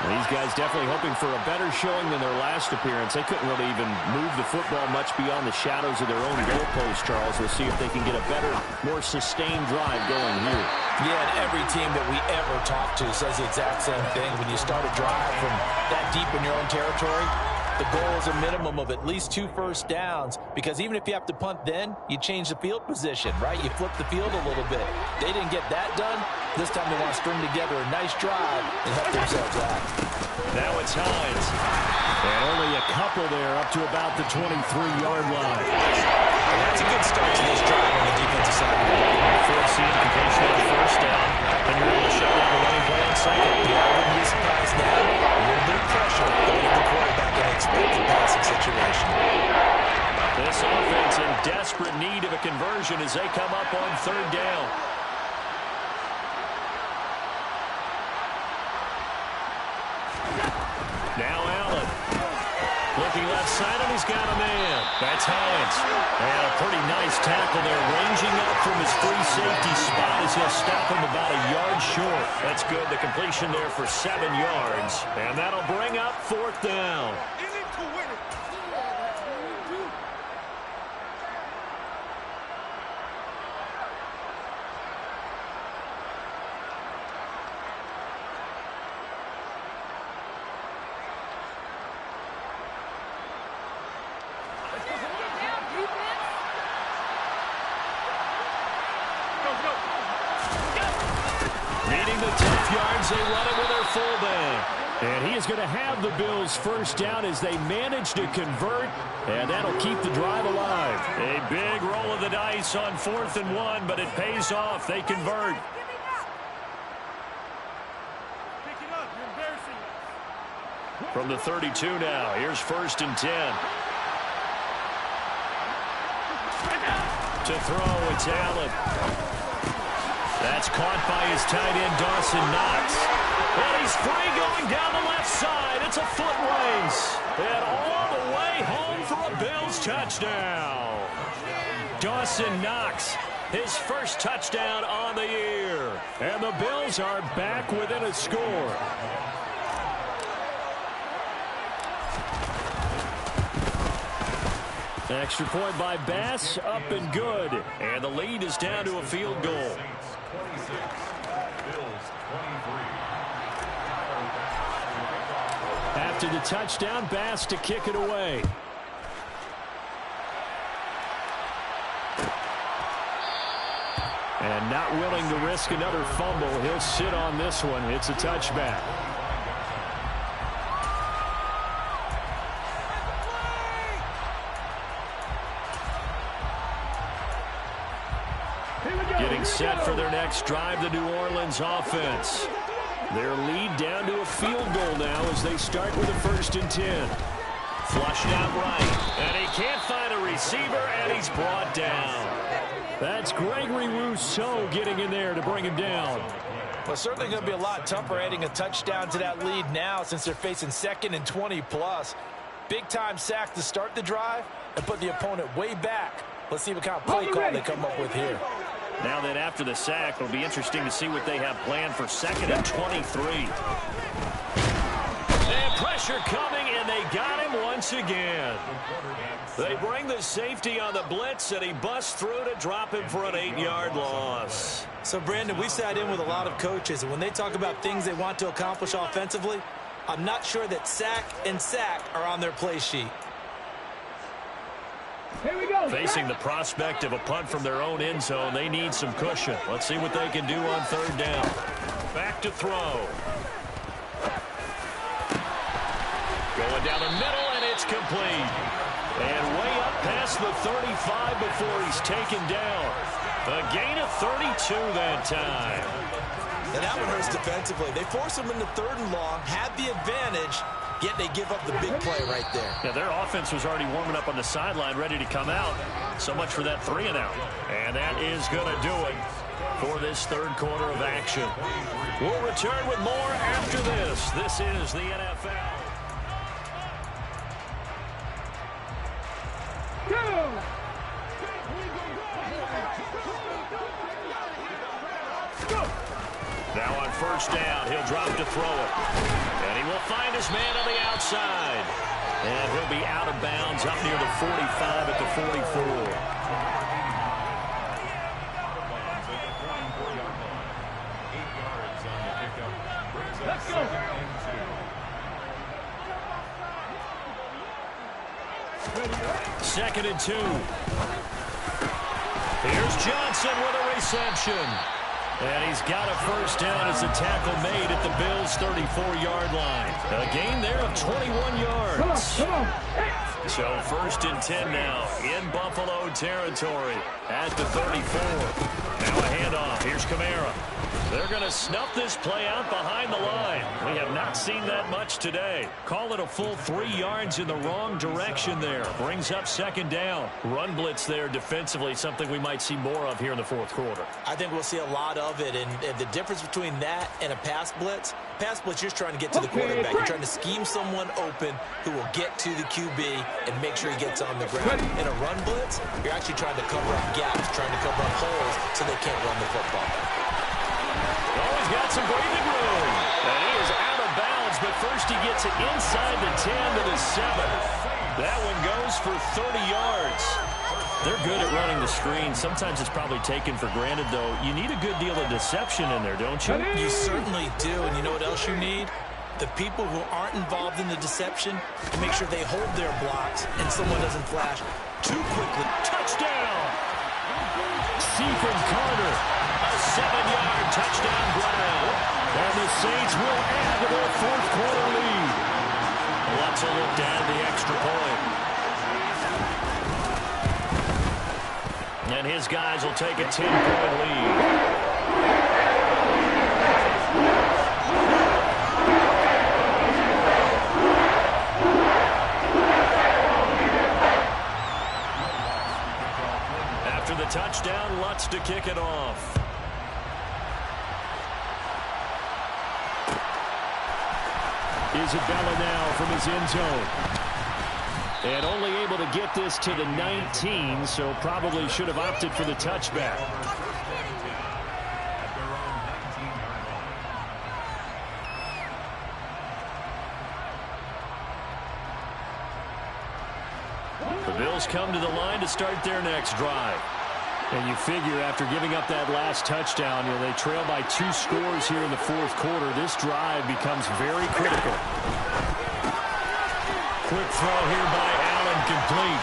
These guys definitely hoping for a better showing than their last appearance. They couldn't really even move the football much beyond the shadows of their own goalpost, Charles. We'll see if they can get a better, more sustained drive going here. Yeah, and every team that we ever talk to says the exact same thing. When you start a drive from that deep in your own territory, the goal is a minimum of at least 2 first downs, because even if you have to punt then, you change the field position, right? You flip the field a little bit. They didn't get that done. This time they want to string together a nice drive and help themselves out. Now it's Hines. And only a couple there up to about the 23-yard line. And that's a good start to this drive on the defensive side. Forcing completion on the first down. And you're able to shut down the running play on second. Yeah, I wouldn't be surprised now. A little bit of pressure going to the quarterback in an expected passing situation. This offense in desperate need of a conversion as they come up on 3rd down. Now Allen. Looking left side, and he's got a man. That's Hines. And a pretty nice tackle there, ranging up from his free safety spot as he'll stop him about a yard short. That's good. The completion there for 7 yards. And that'll bring up 4th down. Needing the tough yards, they run it with their fullback. And he is going to have the Bills' first down as they manage to convert, and that'll keep the drive alive. A big roll of the dice on 4th and 1, but it pays off. They convert. From the 32 now, here's 1st and 10. To throw, it's Allen. That's caught by his tight end, Dawson Knox. And he's free going down the left side. It's a foot race. And all the way home for a Bills touchdown. Dawson Knox, his first touchdown on the year. And the Bills are back within a score. Extra point by Bass, up and good. And the lead is down to a field goal. 26, Bills 23. After the touchdown, Bass to kick it away. And not willing to risk another fumble. He'll sit on this one. It's a touchback. Getting set for their next drive, the New Orleans offense. Their lead down to a field goal now as they start with a 1st and 10. Flushed out right. And he can't find a receiver, and he's brought down. That's Gregory Rousseau getting in there to bring him down. Well, certainly going to be a lot tougher adding a touchdown to that lead now since they're facing 2nd and 20+. Big-time sack to start the drive and put the opponent way back. Let's see what kind of play call they come up with here. Now that after the sack, it'll be interesting to see what they have planned for 2nd and 23. And Pressure coming, and they got him once again. They bring the safety on the blitz, and he busts through to drop him for an 8-yard loss. So, Brandon, we sat in with a lot of coaches, and when they talk about things they want to accomplish offensively, I'm not sure that sack and sack are on their play sheet. Here we go. Facing the prospect of a punt from their own end zone, they need some cushion. Let's see what they can do on third down. Back to throw. Going down the middle, and it's complete. And way up past the 35 before he's taken down. A gain of 32 that time. And that one hurts defensively. They force him into 3rd and long, had the advantage, yet they give up the big play right there. Yeah, their offense was already warming up on the sideline, ready to come out. So much for that 3-and-out. And that is going to do it for this 3rd quarter of action. We'll return with more after this. This is the NFL. Now on first down, he'll drop to throw it. And he will find his man on the outside. And he'll be out of bounds up near the 45 at the 44. Let's go. Second and 2. Here's Johnson with a reception. And he's got a first down as the tackle made at the Bills' 34-yard line. A gain there of 21 yards. Come on. So 1st and 10 now in Buffalo territory at the 34. Now a handoff. Here's Kamara. They're going to snuff this play out behind the line. We have not seen that much today. Call it a full 3 yards in the wrong direction there. Brings up 2nd down. Run blitz there defensively, something we might see more of here in the 4th quarter. I think we'll see a lot of it, and the difference between that and a pass blitz, you're just trying to get to the quarterback. You're trying to scheme someone open who will get to the QB and make sure he gets on the ground. In a run blitz, you're actually trying to cover up gaps, trying to cover up holes so they can't run the football. Oh, he's got some breathing room. And he is out of bounds, but first he gets it inside the 10 to the 7. That one goes for 30 yards. They're good at running the screen. Sometimes it's probably taken for granted, though. You need a good deal of deception in there, don't you? You certainly do, and you know what else you need? The people who aren't involved in the deception to make sure they hold their blocks and someone doesn't flash too quickly. Touchdown! Stephen Carter. A 7-yard touchdown ground. And the Saints will add to their 4th quarter lead. Let's look down the extra point. And his guys will take a 10-point lead. After the touchdown, Lutz to kick it off. Isabella now from his end zone. And only able to get this to the 19, so probably should have opted for the touchback. The Bills come to the line to start their next drive. And you figure after giving up that last touchdown, they trail by 2 scores here in the 4th quarter. This drive becomes very critical. Quick throw here by Allen, complete.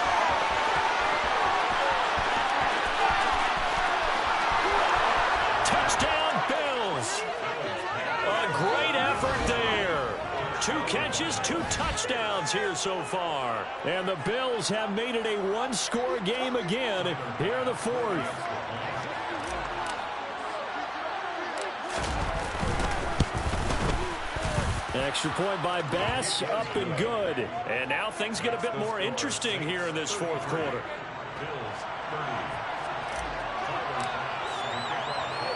Touchdown, Bills. A great effort there. 2 catches, 2 touchdowns here so far. And the Bills have made it a 1-score game again here in the 4th. Extra point by Bass, up and good. And now things get a bit more interesting here in this 4th quarter.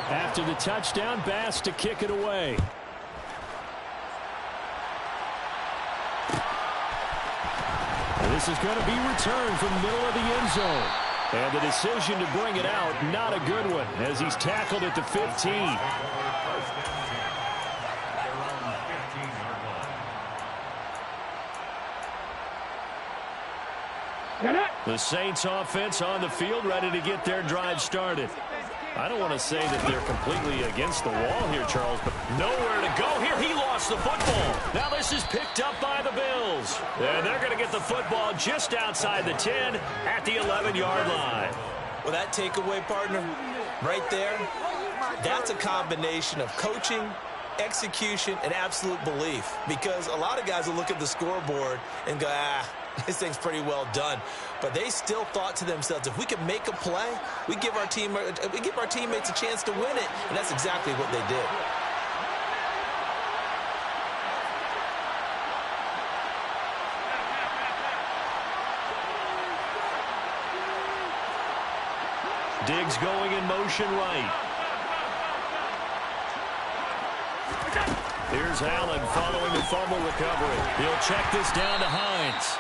After the touchdown, Bass to kick it away. This is going to be returned from the middle of the end zone. And the decision to bring it out, not a good one, as he's tackled at the 15. The Saints offense on the field, ready to get their drive started. I don't want to say that they're completely against the wall here, Charles, but nowhere to go here. He lost the football. Now this is picked up by the Bills. And they're going to get the football just outside the 10 at the 11-yard line. Well, that takeaway, partner, right there, that's a combination of coaching, execution, and absolute belief. Because a lot of guys will look at the scoreboard and go, this thing's pretty well done. But they still thought to themselves, if we can make a play, we give our teammates a chance to win it. And that's exactly what they did. Diggs going in motion right. Here's Allen following the fumble recovery. He'll check this down to Hines.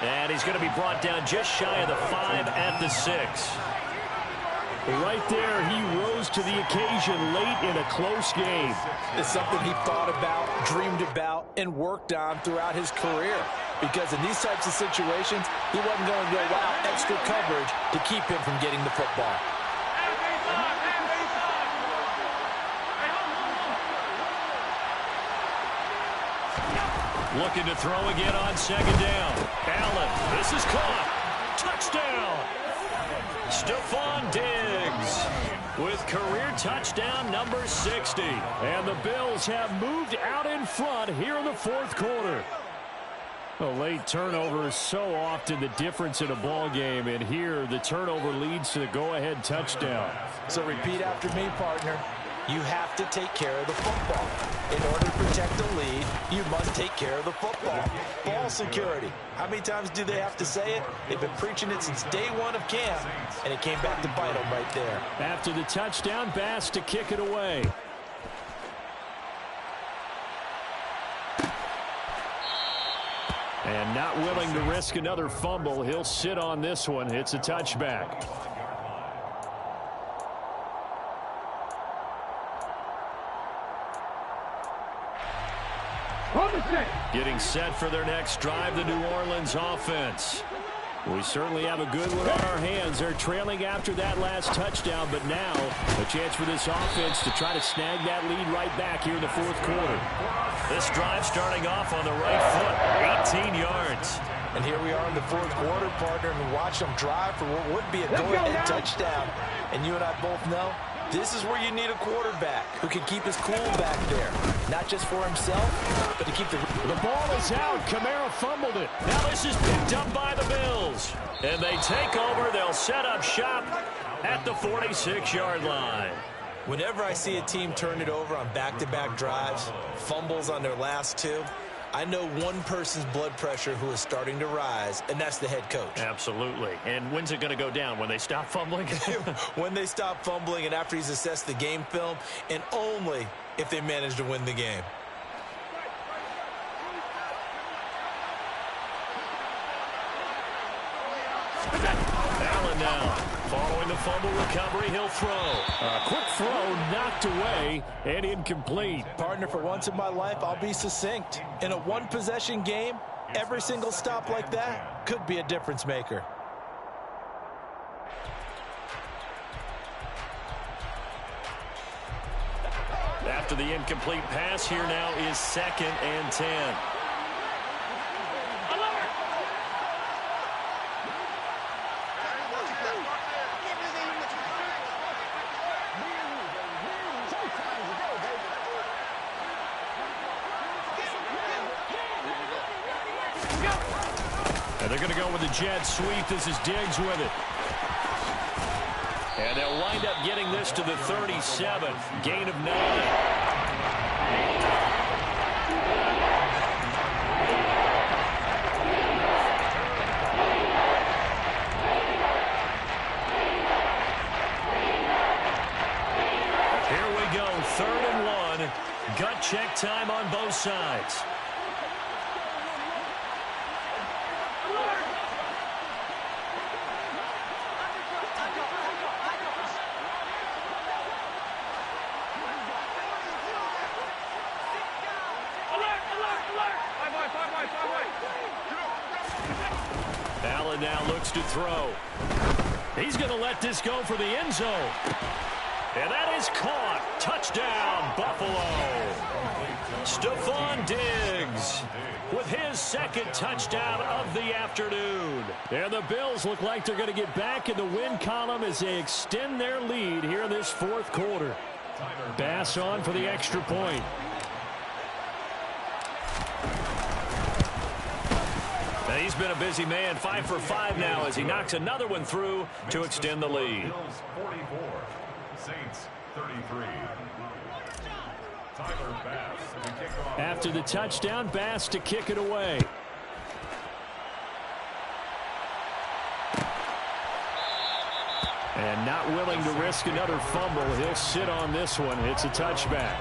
And he's going to be brought down just shy of the 5 at the 6. Right there, he rose to the occasion late in a close game. It's something he thought about, dreamed about, and worked on throughout his career. Because in these types of situations, he wasn't going to go out extra coverage to keep him from getting the football. Looking to throw again on second down. Allen, this is caught. Touchdown. Stephon Diggs with career touchdown number 60. And the Bills have moved out in front here in the fourth quarter. A late turnover is so often the difference in a ball game, and here the turnover leads to the go-ahead touchdown. So repeat after me, partner. You have to take care of the football. In order to protect the lead, you must take care of the football. Ball security. How many times do they have to say it? They've been preaching it since day one of camp, and it came back to bite them right there. After the touchdown, Bass to kick it away. And not willing to risk another fumble, he'll sit on this one. It's a touchback. Getting set for their next drive, the New Orleans offense. We certainly have a good one on our hands. They're trailing after that last touchdown, but now a chance for this offense to try to snag that lead right back here in the fourth quarter. This drive starting off on the right foot, 18 yards. And here we are in the fourth quarter, partner, and watch them drive for what would be a go-ahead touchdown. And you and I both know this is where you need a quarterback who can keep his cool back there. Not just for himself, but to keep the ball is out. Kamara fumbled it. Now this is picked up by the Bills. And they take over. They'll set up shop at the 46-yard line. Whenever I see a team turn it over on back-to-back drives, fumbles on their last two, I know one person's blood pressure who is starting to rise, and that's the head coach. Absolutely. And when's it going to go down? When they stop fumbling? When they stop fumbling and after he's assessed the game film, and only if they manage to win the game. Allen now. Following the fumble recovery, he'll throw. A quick throw knocked away and incomplete. Partner, for once in my life, I'll be succinct. In a one-possession game, every single stop like that could be a difference maker. After the incomplete pass, here now is 2nd and 10. And they're going to go with the jet sweep. This is Diggs with it. And they'll wind up getting this to the 37. Gain of 9. Here we go, 3rd and 1. Gut check time on both sides. Allen now now looks to throw. He's going to let this go for the end zone. And that is caught. Touchdown, Buffalo. Stephon Diggs with his second touchdown of the afternoon. And the Bills look like they're going to get back in the win column as they extend their lead here in this fourth quarter. Bass on for the extra point. He's been a busy man, 5 for 5 now as he knocks another one through to extend the lead. Bills 44, Saints 33. Tyler Bass to kick off. After the touchdown, Bass to kick it away. And not willing to risk another fumble. He'll sit on this one. It's a touchback.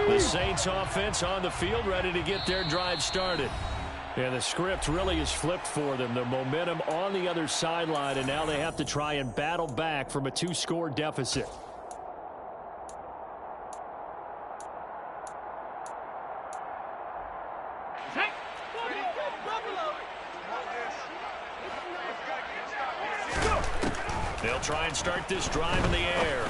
The Saints offense on the field, ready to get their drive started. And the script really is flipped for them. The momentum on the other sideline, and now they have to try and battle back from a 2-score deficit. They'll try and start this drive in the air.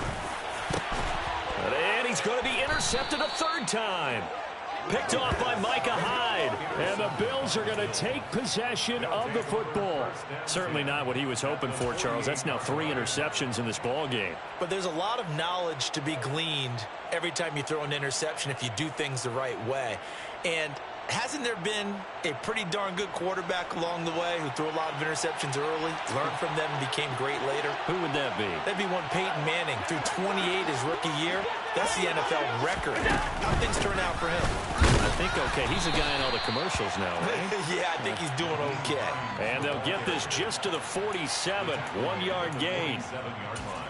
And he's going to be intercepted a third time. Picked off by Micah Hyde. And the Bills are going to take possession of the football. Certainly not what he was hoping for, Charles. That's now 3 interceptions in this ball game. But there's a lot of knowledge to be gleaned every time you throw an interception if you do things the right way. And hasn't there been a pretty darn good quarterback along the way who threw a lot of interceptions early, learned from them, and became great later? Who would that be? That'd be one Peyton Manning. Threw 28 his rookie year. That's the NFL record. How things turn out for him? I think okay. He's a guy in all the commercials now, right? Yeah, I think he's doing okay. And they'll get this just to the 47. 1-yard gain.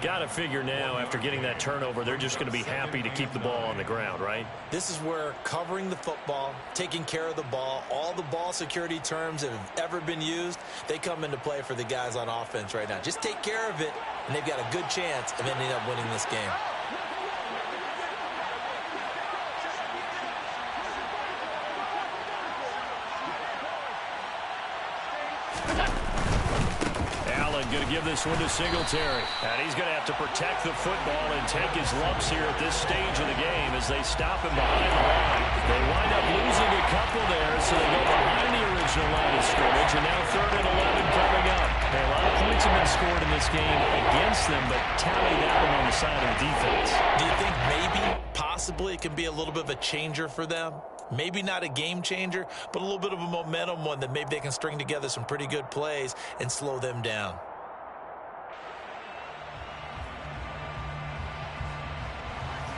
Got to figure now, after getting that turnover, they're just going to be happy to keep the ball on the ground, right? This is where covering the football, taking care of the ball, all the ball security terms that have ever been used, they come into play for the guys on offense right now. Just take care of it, and they've got a good chance of ending up winning this game. Going to give this one to Singletary. And he's going to have to protect the football and take his lumps here at this stage of the game as they stop him behind the line. They wind up losing a couple there, so they go behind the original line of scrimmage, and now 3rd and 11 coming up. A lot of points have been scored in this game against them, but tally that one on the side of the defense. Do you think maybe, possibly, it can be a little bit of a changer for them? Maybe not a game changer, but a little bit of a momentum one that maybe they can string together some pretty good plays and slow them down.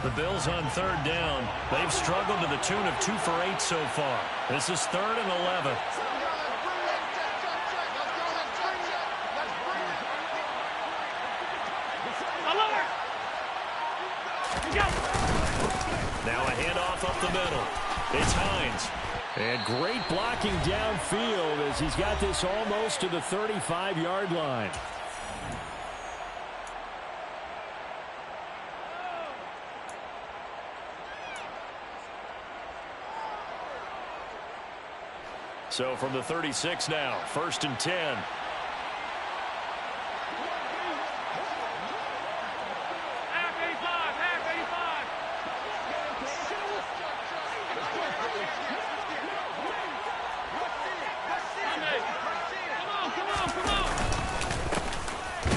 The Bills on 3rd down. They've struggled to the tune of 2 for 8 so far. This is 3rd and 11. Now a handoff up the middle. It's Hines. And great blocking downfield as he's got this almost to the 35-yard line. So from the 36 now, 1st and 10.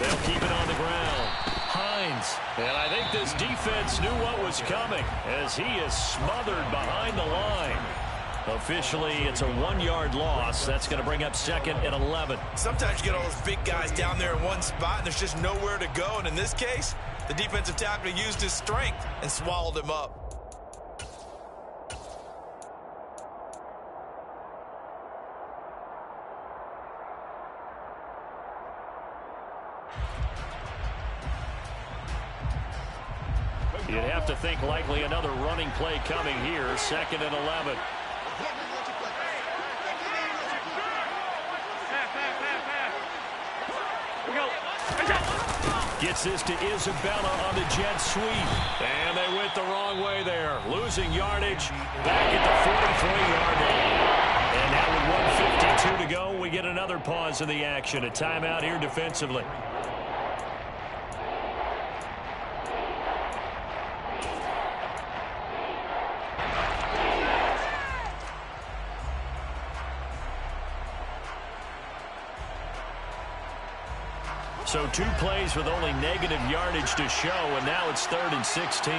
They'll keep it on the ground. Hines. And I think this defense knew what was coming as he is smothered behind the line. Officially, it's a 1-yard loss. That's going to bring up 2nd and 11. Sometimes you get all those big guys down there in one spot, and there's just nowhere to go. And in this case, the defensive tackle used his strength and swallowed him up. You'd have to think likely another running play coming here. 2nd and 11. Gets this to Isabella on the jet sweep. And they went the wrong way there. Losing yardage back at the 43-yard line. And now with 1:52 to go, we get another pause in the action. A timeout here defensively. So 2 plays with only negative yardage to show, and now it's 3rd and 16.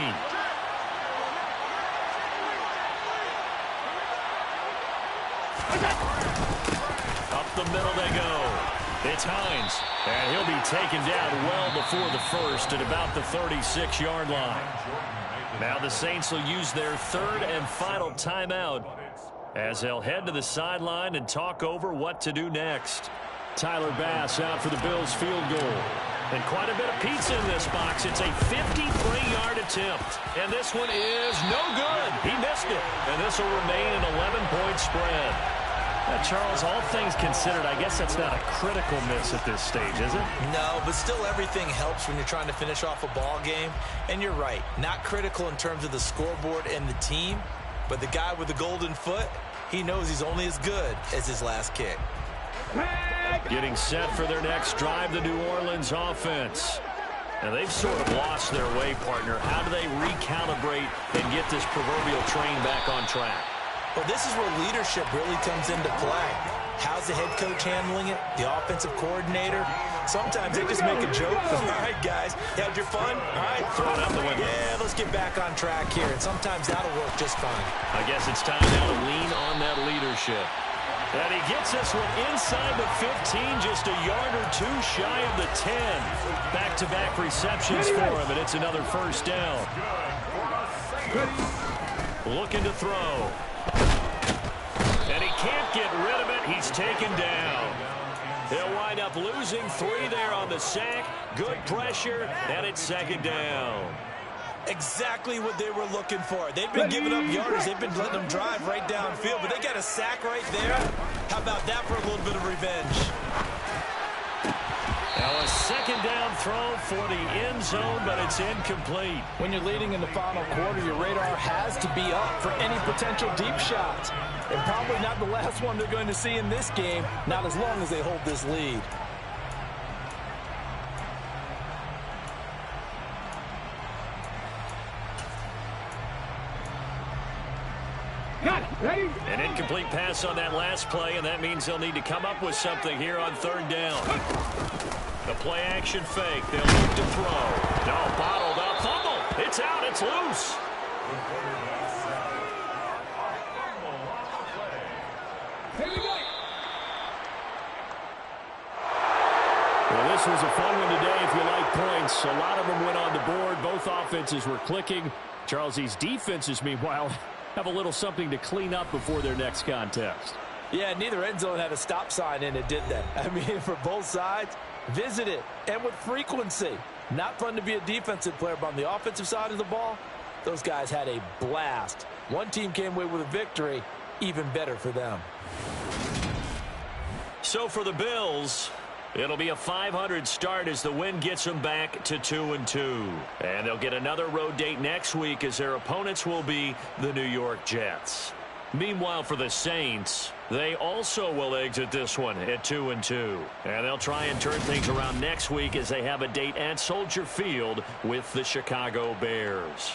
Up the middle they go. It's Hines, and he'll be taken down well before the first at about the 36-yard line. Now the Saints will use their 3rd and final timeout as they'll head to the sideline and talk over what to do next. Tyler Bass out for the Bills field goal. And quite a bit of pizza in this box. It's a 53-yard attempt. And this one is no good. He missed it. And this will remain an 11-point spread. Charles, all things considered, I guess that's not a critical miss at this stage, is it? No, but still everything helps when you're trying to finish off a ball game. And you're right, not critical in terms of the scoreboard and the team. But the guy with the golden foot, he knows he's only as good as his last kick. Getting set for their next drive, the New Orleans offense. And they've sort of lost their way, partner. How do they recalibrate and get this proverbial train back on track? Well, this is where leadership really comes into play. How's the head coach handling it? The offensive coordinator? Sometimes they just make a joke. All right, guys, you had your fun? All right, throw it out the window. Yeah, let's get back on track here. And sometimes that'll work just fine. I guess it's time now to lean on that leadership. And he gets this one inside the 15, just a yard or 2 shy of the 10. Back-to-back receptions for him, and it's another first down. Looking to throw. And he can't get rid of it. He's taken down. He'll wind up losing 3 there on the sack. Good pressure, and it's 2nd down. Exactly what they were looking for. They've been giving up yardage. They've been letting them drive right downfield, but they got a sack right there. How about that for a little bit of revenge? Now a 2nd down throw for the end zone, but it's incomplete. When you're leading in the final quarter, your radar has to be up for any potential deep shots. And probably not the last one they're going to see in this game, not as long as they hold this lead. An incomplete pass on that last play, and that means they'll need to come up with something here on 3rd down. The play action fake. They'll look to throw. No, bottled up. Fumble. It's out. It's loose. Well, this was a fun one today if you like points. A lot of them went on the board. Both offenses were clicking. Charles, these defenses, meanwhile, have a little something to clean up before their next contest. Yeah, neither end zone had a stop sign in it, did they? I mean, for both sides, visit it, and with frequency. Not fun to be a defensive player, but on the offensive side of the ball, those guys had a blast. One team came away with a victory, even better for them. So for the Bills, it'll be a .500 start as the win gets them back to 2-2. And they'll get another road date next week as their opponents will be the New York Jets. Meanwhile, for the Saints, they also will exit this one at 2-2. And they'll try and turn things around next week as they have a date at Soldier Field with the Chicago Bears.